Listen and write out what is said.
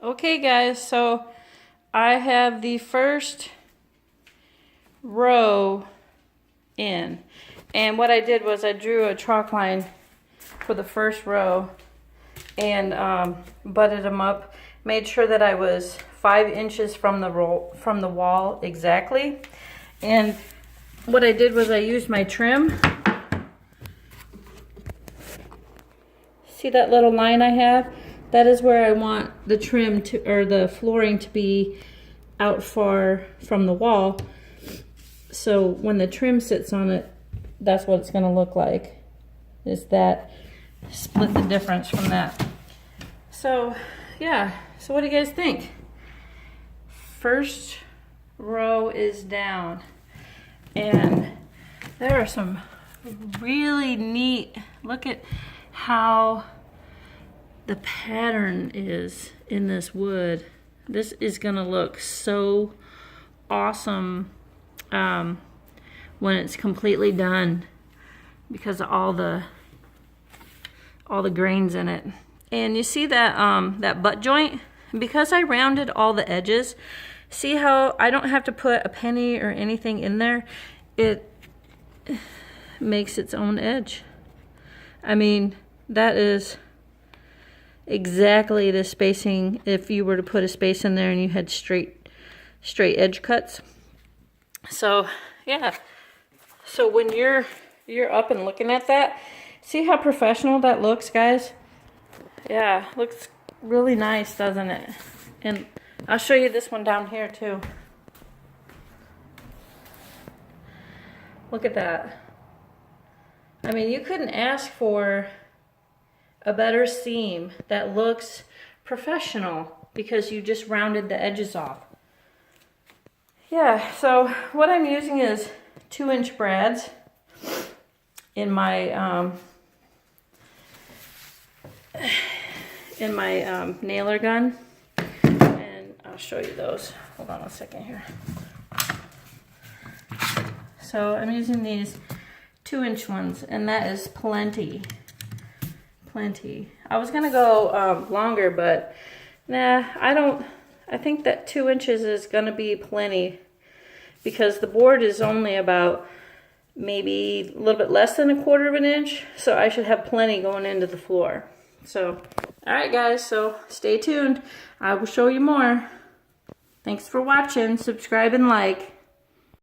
Okay guys, so I have the first row in, and what I did was I drew a chalk line for the first row and butted them up, made sure that I was 5 inches from the wall exactly. And what I did was I used my trim. See that little line I have? That is where I want the trim to, or the flooring to be out far from the wall. So when the trim sits on it, that's what it's gonna look like. Is that split the difference from that. So yeah, so what do you guys think? First row is down, and there are some really neat, look at how the pattern is in this wood. This is gonna look so awesome when it's completely done because of all the grains in it. And you see that that butt joint? Because I rounded all the edges, see how I don't have to put a penny or anything in there? It makes its own edge. I mean, that is exactly the spacing if you were to put a space in there and you had straight edge cuts. So yeah, so when you're up and looking at that, see how professional that looks, guys? Yeah, looks really nice, doesn't it? And I'll show you this one down here too. Look at that. I mean, you couldn't ask for a better seam that looks professional because you just rounded the edges off. Yeah, so what I'm using is 2-inch brads in my nailer gun, and I'll show you those. Hold on a second here. So I'm using these 2-inch ones, and that is plenty. I was gonna go longer, but nah, I think that 2 inches is gonna be plenty because the board is only about maybe a little bit less than 1/4 inch, so I should have plenty going into the floor. So, all right guys, so stay tuned. I will show you more. Thanks for watching. Subscribe and like.